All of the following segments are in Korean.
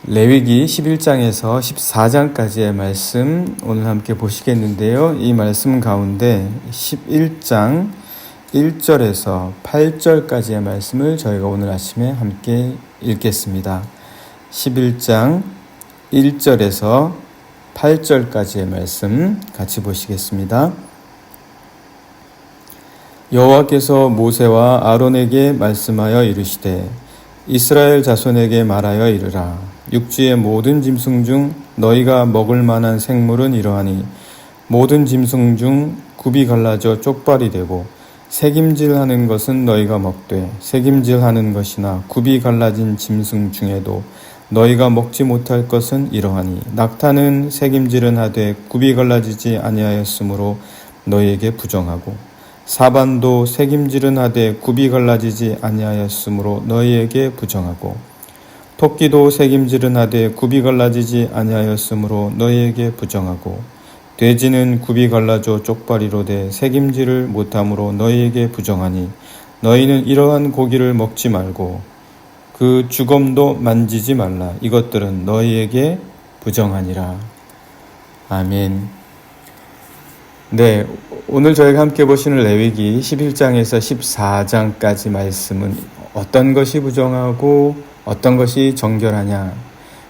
레위기 11장에서 14장까지의 말씀 오늘 함께 보시겠는데요. 이 말씀 가운데 11장 1절에서 8절까지의 말씀을 저희가 오늘 아침에 함께 읽겠습니다. 11장 1절에서 8절까지의 말씀 같이 보시겠습니다. 여호와께서 모세와 아론에게 말씀하여 이르시되 이스라엘 자손에게 말하여 이르라. 육지의 모든 짐승 중 너희가 먹을 만한 생물은 이러하니 모든 짐승 중 굽이 갈라져 쪽발이 되고 새김질하는 것은 너희가 먹되 새김질하는 것이나 굽이 갈라진 짐승 중에도 너희가 먹지 못할 것은 이러하니 낙타는 새김질은 하되 굽이 갈라지지 아니하였으므로 너희에게 부정하고 사반도 새김질은 하되 굽이 갈라지지 아니하였으므로 너희에게 부정하고 토끼도 새김질은 하되 굽이 갈라지지 아니하였으므로 너희에게 부정하고 돼지는 굽이 갈라져 쪽발이로되 새김질을 못함으로 너희에게 부정하니 너희는 이러한 고기를 먹지 말고 그 주검도 만지지 말라. 이것들은 너희에게 부정하니라. 아멘. 네, 오늘 저희가 함께 보시는 레위기 11장에서 14장까지 말씀은 어떤 것이 부정하고 어떤 것이 정결하냐,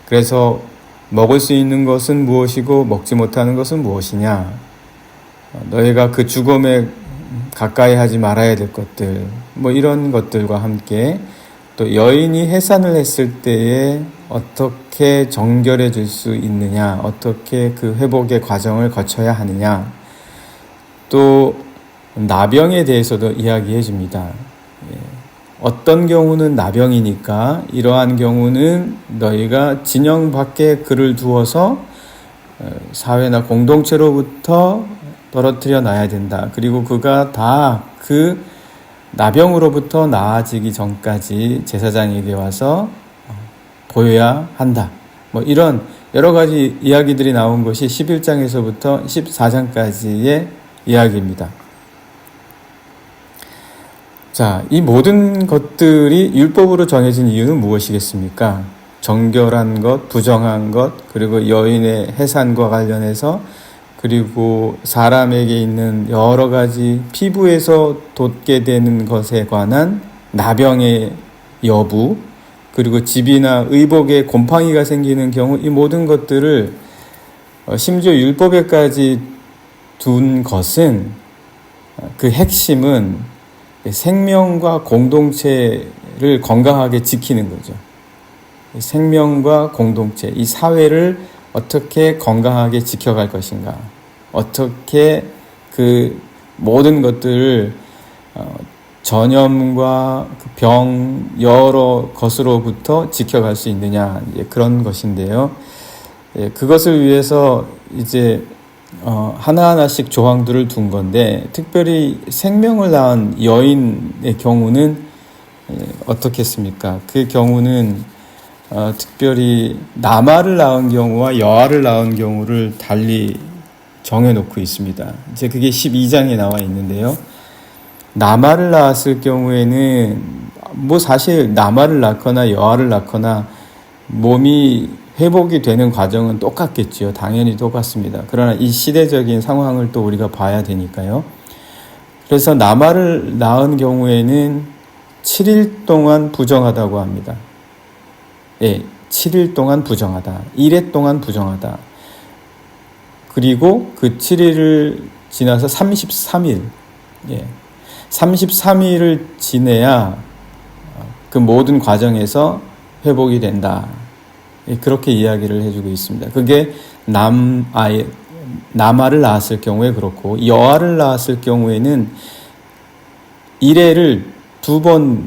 그래서 먹을 수 있는 것은 무엇이고 먹지 못하는 것은 무엇이냐, 너희가 그 죽음에 가까이 하지 말아야 될 것들, 이런 것들과 함께 또 여인이 해산을 했을 때에 어떻게 정결해질 수 있느냐, 어떻게 그 회복의 과정을 거쳐야 하느냐, 또 나병에 대해서도 이야기해 줍니다. 어떤 경우는 나병이니까 이러한 경우는 너희가 진영 밖에 그를 두어서 사회나 공동체로부터 떨어뜨려 놔야 된다. 그리고 그가 다 그 나병으로부터 나아지기 전까지 제사장에게 와서 보여야 한다. 이런 여러 가지 이야기들이 나온 것이 11장에서부터 14장까지의 이야기입니다. 자, 이 모든 것들이 율법으로 정해진 이유는 무엇이겠습니까? 정결한 것, 부정한 것, 그리고 여인의 해산과 관련해서, 그리고 사람에게 있는 여러 가지 피부에서 돋게 되는 것에 관한 나병의 여부, 그리고 집이나 의복에 곰팡이가 생기는 경우, 이 모든 것들을 심지어 율법에까지 둔 것은, 그 핵심은 생명과 공동체를 건강하게 지키는 거죠. 생명과 공동체, 이 사회를 어떻게 건강하게 지켜갈 것인가, 어떻게 그 모든 것들을 전염과 병 여러 것으로부터 지켜갈 수 있느냐, 그런 것인데요. 그것을 위해서 이제 하나하나씩 조항들을 둔 건데, 특별히 생명을 낳은 여인의 경우는 어떻겠습니까? 그 경우는 특별히 남아를 낳은 경우와 여아를 낳은 경우를 달리 정해놓고 있습니다. 이제 그게 12장에 나와 있는데요. 남아를 낳았을 경우에는 사실 남아를 낳거나 여아를 낳거나 몸이 회복이 되는 과정은 똑같겠지요. 당연히 똑같습니다. 그러나 이 시대적인 상황을 또 우리가 봐야 되니까요. 그래서 남아를 낳은 경우에는 7일 동안 부정하다고 합니다. 7일 동안 부정하다. 1회 동안 부정하다. 그리고 그 7일을 지나서 33일. 33일을 지내야 그 모든 과정에서 회복이 된다. 그렇게 이야기를 해주고 있습니다. 그게 남아를 낳았을 경우에 그렇고, 여아를 낳았을 경우에는 1회를 2번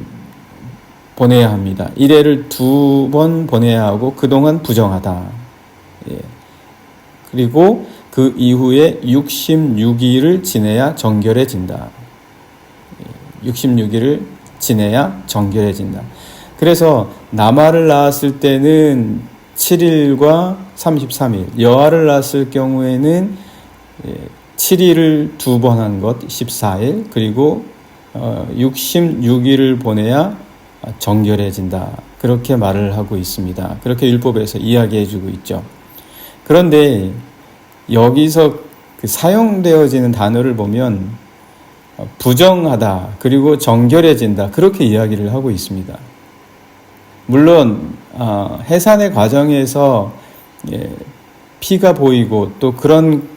보내야 합니다. 1회를 2번 보내야 하고 그동안 부정하다. 그리고 그 이후에 66일을 지내야 정결해진다. 66일을 지내야 정결해진다. 그래서 남아를 낳았을 때는 7일과 33일, 여아를 낳았을 경우에는 7일을 2번 한 것 14일, 그리고 66일을 보내야 정결해진다. 그렇게 말을 하고 있습니다. 그렇게 율법에서 이야기해주고 있죠. 그런데 여기서 그 사용되어지는 단어를 보면 부정하다 그리고 정결해진다 그렇게 이야기를 하고 있습니다. 물론 해산의 과정에서 피가 보이고 또 그런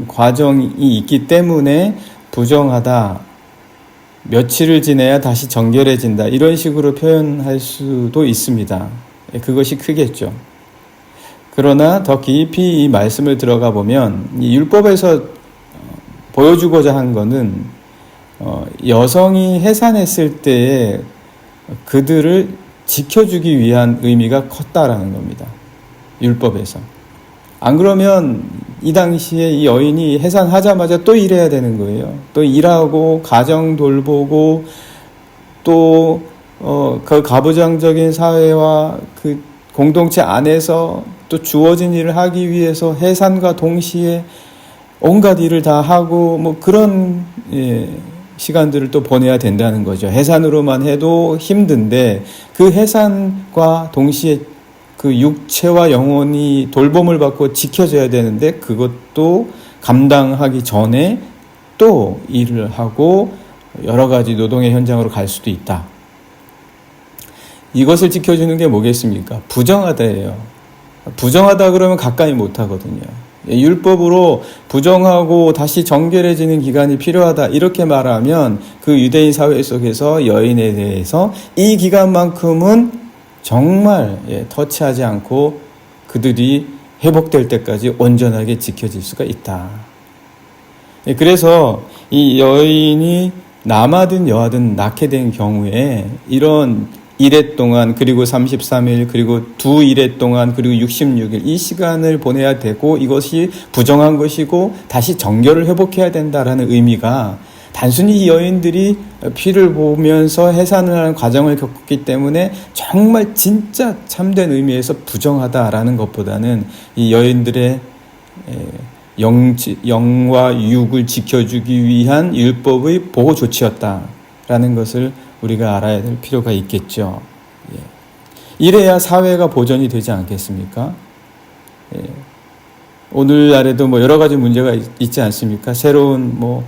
과정이 있기 때문에 부정하다, 며칠을 지내야 다시 정결해진다 이런 식으로 표현할 수도 있습니다. 그것이 크겠죠. 그러나 더 깊이 이 말씀을 들어가 보면 이 율법에서 보여주고자 한 것은 여성이 해산했을 때에 그들을 지켜주기 위한 의미가 컸다라는 겁니다. 율법에서. 안 그러면 이 당시에 이 여인이 해산하자마자 또 일해야 되는 거예요. 또 일하고 가정 돌보고 또 그 가부장적인 사회와 그 공동체 안에서 또 주어진 일을 하기 위해서 해산과 동시에 온갖 일을 다 하고 뭐 그런 시간들을 또 보내야 된다는 거죠. 해산으로만 해도 힘든데 그 해산과 동시에 그 육체와 영혼이 돌봄을 받고 지켜져야 되는데 그것도 감당하기 전에 또 일을 하고 여러 가지 노동의 현장으로 갈 수도 있다. 이것을 지켜주는 게 뭐겠습니까? 부정하다예요. 부정하다 그러면 가까이 못 하거든요. 율법으로 부정하고 다시 정결해지는 기간이 필요하다 이렇게 말하면 그 유대인 사회 속에서 여인에 대해서 이 기간만큼은 정말 터치하지 않고 그들이 회복될 때까지 온전하게 지켜질 수가 있다. 그래서 이 여인이 남하든 여하든 낳게 된 경우에 이런 1회 동안 그리고 33일 그리고 두 1회 동안 그리고 66일 이 시간을 보내야 되고 이것이 부정한 것이고 다시 정결을 회복해야 된다라는 의미가 단순히 이 여인들이 피를 보면서 해산을 하는 과정을 겪었기 때문에 정말 진짜 참된 의미에서 부정하다라는 것보다는 이 여인들의 영과 육을 지켜주기 위한 율법의 보호 조치였다라는 것을 우리가 알아야 될 필요가 있겠죠. 이래야 사회가 보존이 되지 않겠습니까? 오늘날에도 뭐 여러 가지 문제가 있지 않습니까? 새로운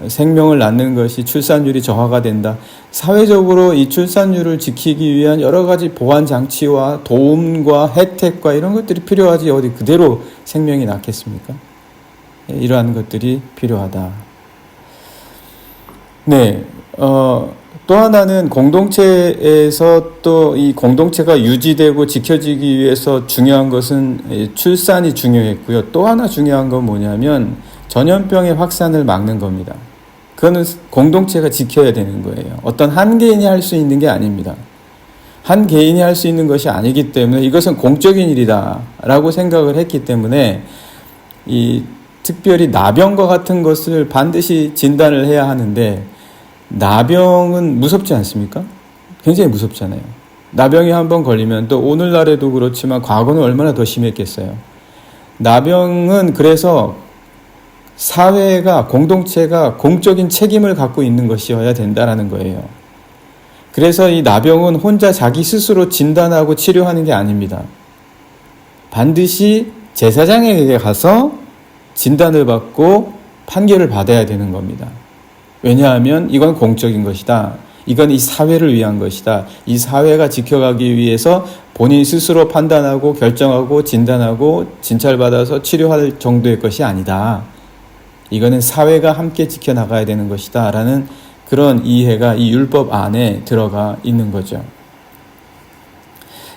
생명을 낳는 것이 출산율이 저하가 된다. 사회적으로 이 출산율을 지키기 위한 여러 가지 보완 장치와 도움과 혜택과 이런 것들이 필요하지 어디 그대로 생명이 낳겠습니까? 이러한 것들이 필요하다. 네, 또 하나는 공동체에서 또 이 공동체가 유지되고 지켜지기 위해서 중요한 것은 출산이 중요했고요. 또 하나 중요한 건 뭐냐면 전염병의 확산을 막는 겁니다. 그거는 공동체가 지켜야 되는 거예요. 어떤 한 개인이 할 수 있는 게 아닙니다. 한 개인이 할 수 있는 것이 아니기 때문에 이것은 공적인 일이다라고 생각을 했기 때문에 이 특별히 나병과 같은 것을 반드시 진단을 해야 하는데 나병은 무섭지 않습니까? 굉장히 무섭잖아요. 나병이 한번 걸리면 또 오늘날에도 그렇지만 과거는 얼마나 더 심했겠어요. 나병은 그래서 사회가 공동체가 공적인 책임을 갖고 있는 것이어야 된다라는 거예요. 그래서 이 나병은 혼자 자기 스스로 진단하고 치료하는 게 아닙니다. 반드시 제사장에게 가서 진단을 받고 판결을 받아야 되는 겁니다. 왜냐하면 이건 공적인 것이다. 이건 이 사회를 위한 것이다. 이 사회가 지켜가기 위해서 본인 스스로 판단하고 결정하고 진단하고 진찰받아서 치료할 정도의 것이 아니다. 이거는 사회가 함께 지켜나가야 되는 것이다. 라는 그런 이해가 이 율법 안에 들어가 있는 거죠.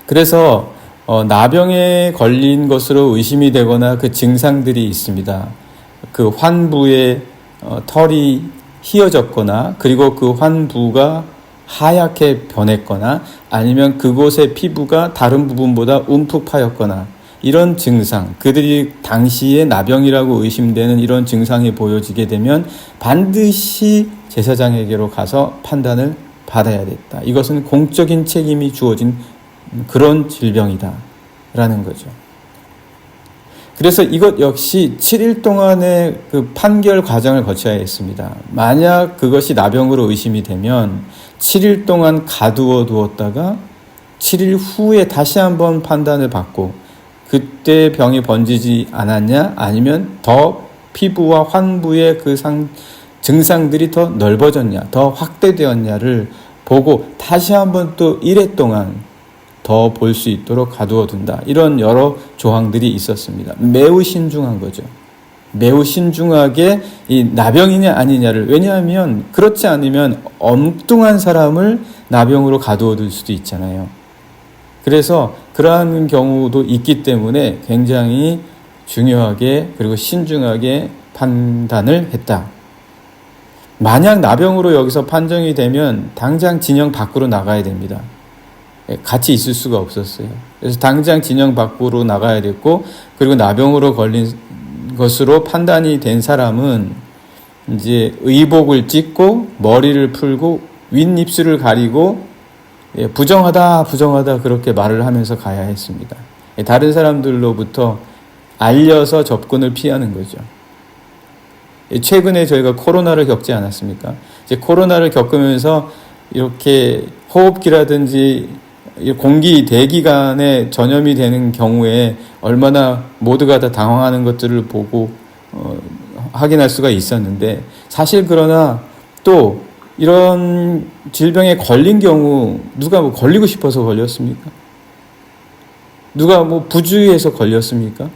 그래서 나병에 걸린 것으로 의심이 되거나 그 증상들이 있습니다. 그 환부에 털이 휘어졌거나 그리고 그 환부가 하얗게 변했거나 아니면 그곳의 피부가 다른 부분보다 움푹 파였거나 이런 증상, 그들이 당시에 나병이라고 의심되는 이런 증상이 보여지게 되면 반드시 제사장에게로 가서 판단을 받아야 됐다. 이것은 공적인 책임이 주어진 그런 질병이다 라는 거죠. 그래서 이것 역시 7일 동안의 그 판결 과정을 거쳐야 했습니다. 만약 그것이 나병으로 의심이 되면 7일 동안 가두어 두었다가 7일 후에 다시 한번 판단을 받고 그때 병이 번지지 않았냐 아니면 더 피부와 환부의 그 증상들이 더 넓어졌냐 더 확대되었냐를 보고 다시 한번 또 1회 동안 더 볼 수 있도록 가두어 둔다. 이런 여러 조항들이 있었습니다. 매우 신중한 거죠. 매우 신중하게 이 나병이냐 아니냐를, 왜냐하면 그렇지 않으면 엉뚱한 사람을 나병으로 가두어 둘 수도 있잖아요. 그래서 그러한 경우도 있기 때문에 굉장히 중요하게 그리고 신중하게 판단을 했다. 만약 나병으로 여기서 판정이 되면 당장 진영 밖으로 나가야 됩니다. 같이 있을 수가 없었어요. 그래서 당장 진영 밖으로 나가야 됐고, 그리고 나병으로 걸린 것으로 판단이 된 사람은 이제 의복을 찢고 머리를 풀고 윗입술을 가리고 부정하다 부정하다 그렇게 말을 하면서 가야 했습니다. 다른 사람들로부터 알려서 접근을 피하는 거죠. 최근에 저희가 코로나를 겪지 않았습니까? 이제 코로나를 겪으면서 이렇게 호흡기라든지 공기 대기관에 전염이 되는 경우에 얼마나 모두가 다 당황하는 것들을 보고 확인할 수가 있었는데, 사실 그러나 또 이런 질병에 걸린 경우 누가 뭐 걸리고 싶어서 걸렸습니까? 누가 뭐 부주의해서 걸렸습니까?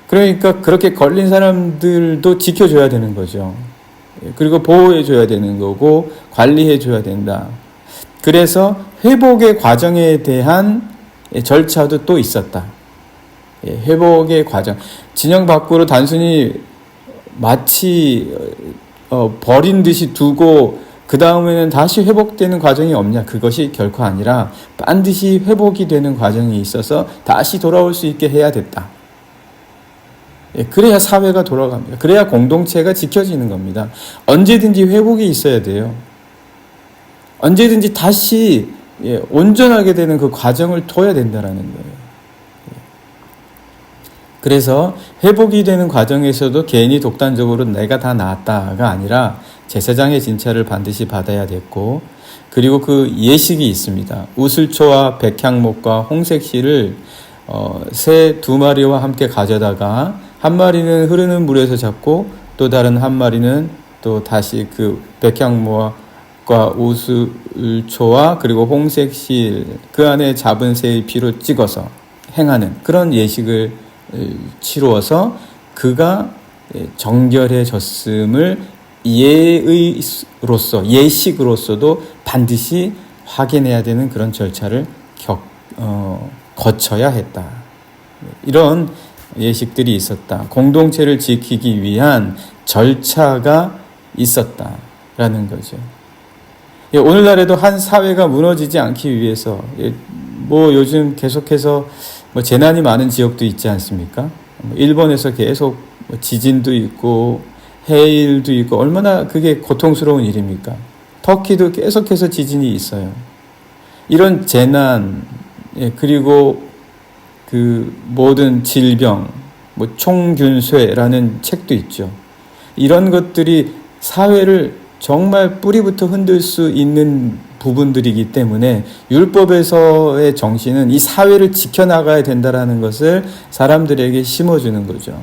그러니까 그렇게 걸린 사람들도 지켜줘야 되는 거죠. 그리고 보호해줘야 되는 거고 관리해줘야 된다. 그래서 회복의 과정에 대한 절차도 또 있었다. 회복의 과정. 진영 밖으로 단순히 마치 버린 듯이 두고 그 다음에는 다시 회복되는 과정이 없냐, 그것이 결코 아니라 반드시 회복이 되는 과정이 있어서 다시 돌아올 수 있게 해야 됐다. 그래야 사회가 돌아갑니다. 그래야 공동체가 지켜지는 겁니다. 언제든지 회복이 있어야 돼요. 언제든지 다시 온전하게 되는 그 과정을 둬야 된다는 거예요. 그래서 회복이 되는 과정에서도 개인이 독단적으로 내가 다 나았다가 아니라 제사장의 진찰을 반드시 받아야 됐고, 그리고 그 예식이 있습니다. 우슬초와 백향목과 홍색실을 새 2마리와 함께 가져다가 한 마리는 흐르는 물에서 잡고 또 다른 한 마리는 또 다시 그 백향목과 우슬초와 그리고 홍색실 그 안에 잡은 새의 피로 찍어서 행하는 그런 예식을 치루어서 그가 정결해졌음을 예식으로서도 반드시 확인해야 되는 그런 절차를 거쳐야 했다. 이런 예식들이 있었다. 공동체를 지키기 위한 절차가 있었다라는 거죠. 오늘날에도 한 사회가 무너지지 않기 위해서 뭐 요즘 계속해서 재난이 많은 지역도 있지 않습니까? 일본에서 계속 지진도 있고 해일도 있고 얼마나 그게 고통스러운 일입니까? 터키도 계속해서 지진이 있어요. 이런 재난, 그리고 그 모든 질병, 총균쇠라는 책도 있죠. 이런 것들이 사회를 정말 뿌리부터 흔들 수 있는 부분들이기 때문에 율법에서의 정신은 이 사회를 지켜나가야 된다는 것을 사람들에게 심어주는 거죠.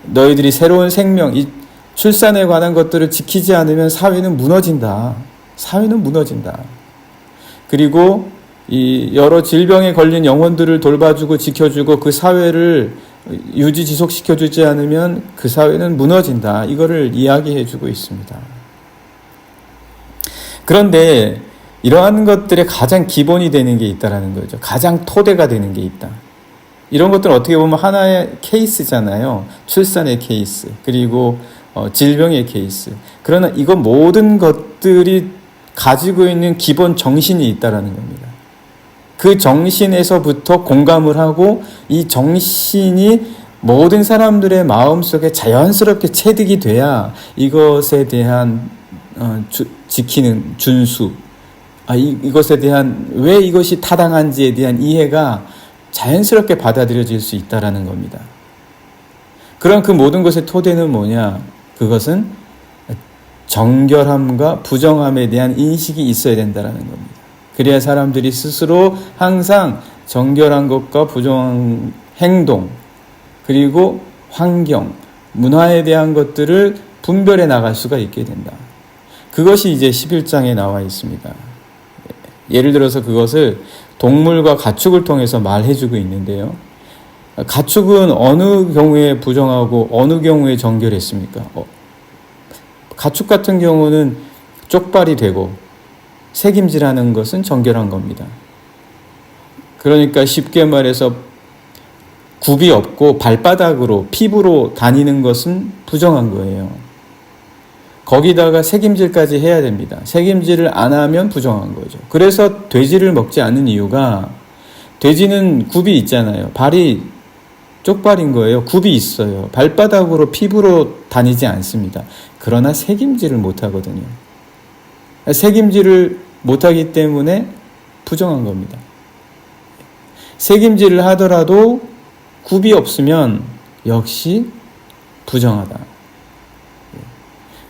너희들이 새로운 생명, 이 출산에 관한 것들을 지키지 않으면 사회는 무너진다. 사회는 무너진다. 그리고 이 여러 질병에 걸린 영혼들을 돌봐주고 지켜주고 그 사회를 유지 지속시켜주지 않으면 그 사회는 무너진다. 이거를 이야기해주고 있습니다. 그런데 이러한 것들의 가장 기본이 되는 게 있다라는 거죠. 가장 토대가 되는 게 있다. 이런 것들은 어떻게 보면 하나의 케이스잖아요. 출산의 케이스, 그리고 질병의 케이스. 그러나 이거 모든 것들이 가지고 있는 기본 정신이 있다라는 겁니다. 그 정신에서부터 공감을 하고 이 정신이 모든 사람들의 마음속에 자연스럽게 체득이 돼야 이것에 대한 지키는 준수, 이것에 대한 왜 이것이 타당한지에 대한 이해가 자연스럽게 받아들여질 수 있다라는 겁니다. 그럼 그 모든 것의 토대는 뭐냐? 그것은 정결함과 부정함에 대한 인식이 있어야 된다라는 겁니다. 그래야 사람들이 스스로 항상 정결한 것과 부정한 행동, 그리고 환경, 문화에 대한 것들을 분별해 나갈 수가 있게 된다. 그것이 이제 11장에 나와 있습니다. 예를 들어서 그것을 동물과 가축을 통해서 말해주고 있는데요. 가축은 어느 경우에 부정하고 어느 경우에 정결했습니까? 가축 같은 경우는 쪽발이 되고 새김질하는 것은 정결한 겁니다. 그러니까 쉽게 말해서 굽이 없고 발바닥으로 피부로 다니는 것은 부정한 거예요. 거기다가 새김질까지 해야 됩니다. 새김질을 안 하면 부정한 거죠. 그래서 돼지를 먹지 않는 이유가 돼지는 굽이 있잖아요. 발이 쪽발인 거예요. 굽이 있어요. 발바닥으로 피부로 다니지 않습니다. 그러나 새김질을 못 하거든요. 새김질을 못 하기 때문에 부정한 겁니다. 새김질을 하더라도 굽이 없으면 역시 부정하다.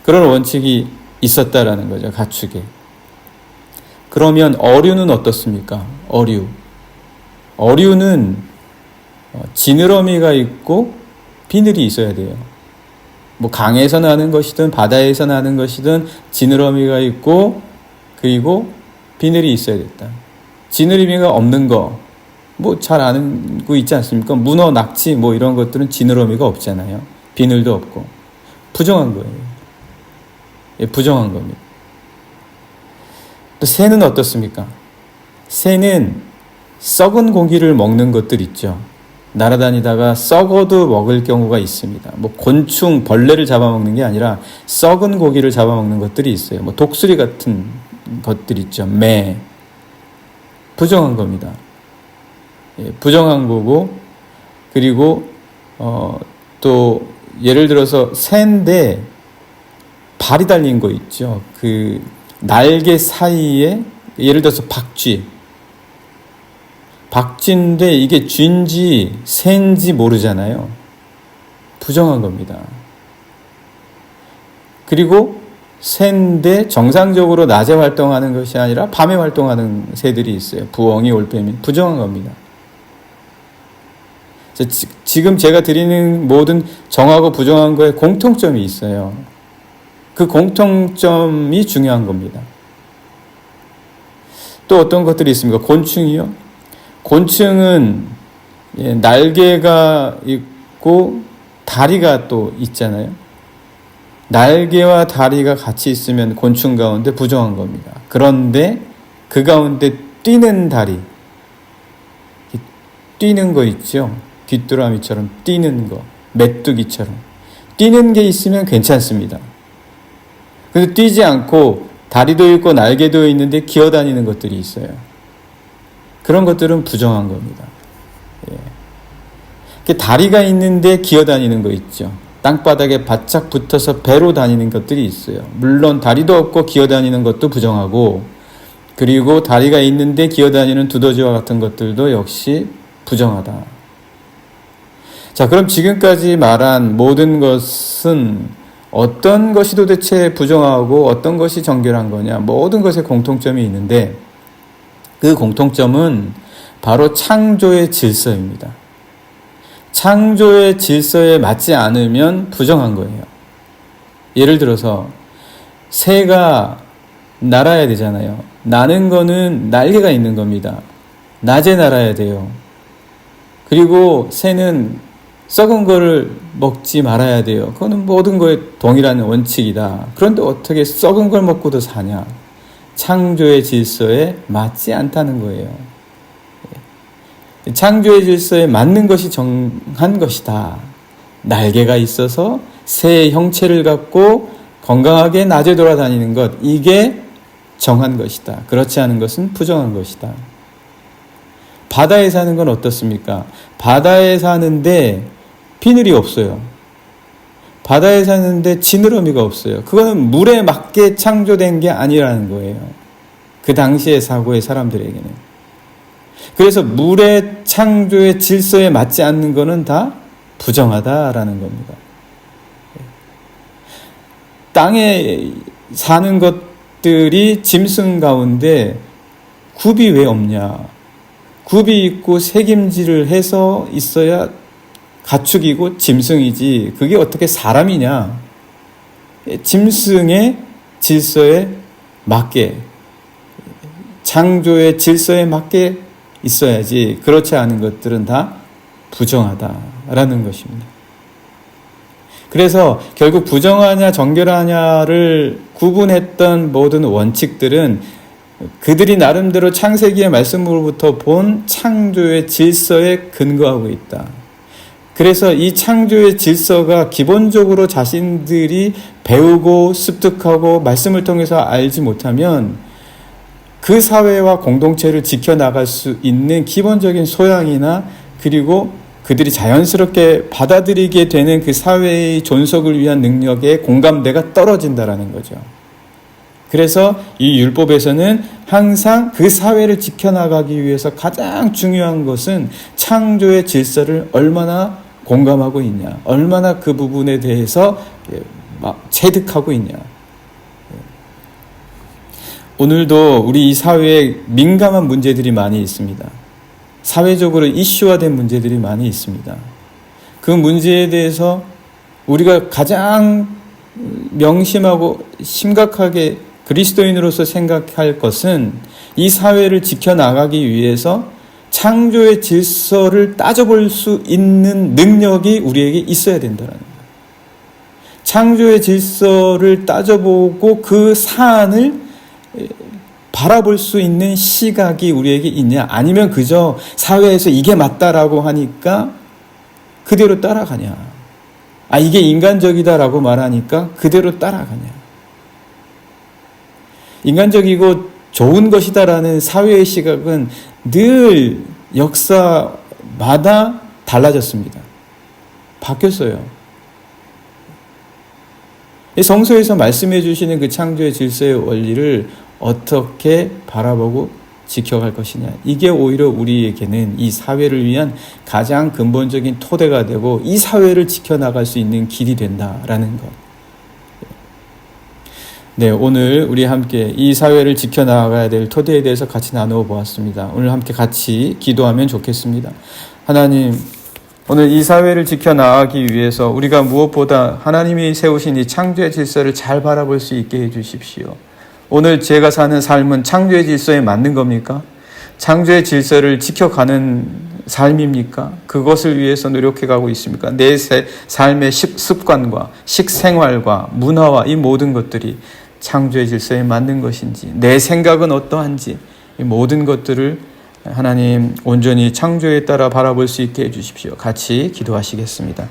그런 원칙이 있었다라는 거죠, 가축에. 그러면 어류는 어떻습니까? 어류는 지느러미가 있고 비늘이 있어야 돼요. 뭐 강에서 나는 것이든 바다에서 나는 것이든 지느러미가 있고 그리고 비늘이 있어야 됐다. 지느러미가 없는 거, 뭐 잘 아는 거 있지 않습니까? 문어, 낙지 뭐 이런 것들은 지느러미가 없잖아요. 비늘도 없고. 부정한 거예요. 예, 부정한 겁니다. 또 새는 어떻습니까? 새는 썩은 고기를 먹는 것들 있죠. 날아다니다가 썩어도 먹을 경우가 있습니다. 뭐 곤충, 벌레를 잡아먹는 게 아니라 썩은 고기를 잡아먹는 것들이 있어요. 뭐 독수리 같은 것들 있죠. 매. 부정한 겁니다. 예, 부정한 거고, 그리고 또 예를 들어서 새인데 발이 달린 거 있죠. 그 날개 사이에 예를 들어서 박쥐인데 이게 쥐인지 새인지 모르잖아요. 부정한 겁니다. 그리고 새인데 정상적으로 낮에 활동하는 것이 아니라 밤에 활동하는 새들이 있어요. 부엉이, 올빼미. 부정한 겁니다. 지금 제가 드리는 모든 정하고 부정한 거에 공통점이 있어요. 그 공통점이 중요한 겁니다. 또 어떤 것들이 있습니까? 곤충이요. 곤충은 날개가 있고 다리가 또 있잖아요. 날개와 다리가 같이 있으면 곤충 가운데 부정한 겁니다. 그런데 그 가운데 뛰는 다리, 뛰는 거 있죠. 귀뚜라미처럼 뛰는 거, 메뚜기처럼 뛰는 게 있으면 괜찮습니다. 근데 뛰지 않고 다리도 있고 날개도 있는데 기어다니는 것들이 있어요. 그런 것들은 부정한 겁니다. 예. 다리가 있는데 기어다니는 거 있죠. 땅바닥에 바짝 붙어서 배로 다니는 것들이 있어요. 물론 다리도 없고 기어다니는 것도 부정하고, 그리고 다리가 있는데 기어다니는 두더지와 같은 것들도 역시 부정하다. 자, 그럼 지금까지 말한 모든 것은 어떤 것이 도대체 부정하고 어떤 것이 정결한 거냐? 모든 것에 공통점이 있는데 그 공통점은 바로 창조의 질서입니다. 창조의 질서에 맞지 않으면 부정한 거예요. 예를 들어서 새가 날아야 되잖아요. 나는 거는 날개가 있는 겁니다. 낮에 날아야 돼요. 그리고 새는 썩은 거를 먹지 말아야 돼요. 그거는 모든 거에 동일한 원칙이다. 그런데 어떻게 썩은 걸 먹고도 사냐? 창조의 질서에 맞지 않다는 거예요. 창조의 질서에 맞는 것이 정한 것이다. 날개가 있어서 새의 형체를 갖고 건강하게 낮에 돌아다니는 것, 이게 정한 것이다. 그렇지 않은 것은 부정한 것이다. 바다에 사는 건 어떻습니까? 바다에 사는데 비늘이 없어요. 바다에 사는데 지느러미가 없어요. 그거는 물에 맞게 창조된 게 아니라는 거예요. 그 당시의 사고의 사람들에게는. 그래서 물의 창조의 질서에 맞지 않는 것은 다 부정하다라는 겁니다. 땅에 사는 것들이 짐승 가운데 굽이 왜 없냐? 굽이 있고 색임질을 해서 있어야 가축이고 짐승이지, 그게 어떻게 사람이냐? 짐승의 질서에 맞게, 창조의 질서에 맞게 있어야지, 그렇지 않은 것들은 다 부정하다라는 것입니다. 그래서 결국 부정하냐 정결하냐를 구분했던 모든 원칙들은 그들이 나름대로 창세기의 말씀으로부터 본 창조의 질서에 근거하고 있다. 그래서 이 창조의 질서가 기본적으로 자신들이 배우고 습득하고 말씀을 통해서 알지 못하면 그 사회와 공동체를 지켜나갈 수 있는 기본적인 소양이나, 그리고 그들이 자연스럽게 받아들이게 되는 그 사회의 존속을 위한 능력의 공감대가 떨어진다라는 거죠. 그래서 이 율법에서는 항상 그 사회를 지켜나가기 위해서 가장 중요한 것은 창조의 질서를 얼마나 공감하고 있냐, 얼마나 그 부분에 대해서 체득하고 있냐. 오늘도 우리 이 사회에 민감한 문제들이 많이 있습니다. 사회적으로 이슈화된 문제들이 많이 있습니다. 그 문제에 대해서 우리가 가장 명심하고 심각하게 그리스도인으로서 생각할 것은 이 사회를 지켜나가기 위해서 창조의 질서를 따져볼 수 있는 능력이 우리에게 있어야 된다는 거예요. 창조의 질서를 따져보고 그 사안을 바라볼 수 있는 시각이 우리에게 있냐, 아니면 그저 사회에서 이게 맞다라고 하니까 그대로 따라가냐, 이게 인간적이다라고 말하니까 그대로 따라가냐. 인간적이고 좋은 것이다라는 사회의 시각은 늘 역사마다 달라졌습니다. 바뀌었어요. 성서에서 말씀해 주시는 그 창조의 질서의 원리를 어떻게 바라보고 지켜갈 것이냐, 이게 오히려 우리에게는 이 사회를 위한 가장 근본적인 토대가 되고 이 사회를 지켜나갈 수 있는 길이 된다라는 것. 네, 오늘 우리 함께 이 사회를 지켜나가야 될 토대에 대해서 같이 나누어 보았습니다. 오늘 함께 같이 기도하면 좋겠습니다. 하나님, 오늘 이 사회를 지켜나가기 위해서 우리가 무엇보다 하나님이 세우신 이 창조의 질서를 잘 바라볼 수 있게 해주십시오. 오늘 제가 사는 삶은 창조의 질서에 맞는 겁니까? 창조의 질서를 지켜가는 삶입니까? 그것을 위해서 노력해가고 있습니까? 내 삶의 습관과 식생활과 문화와 이 모든 것들이 창조의 질서에 맞는 것인지, 내 생각은 어떠한지, 이 모든 것들을 하나님 온전히 창조에 따라 바라볼 수 있게 해주십시오. 같이 기도하시겠습니다.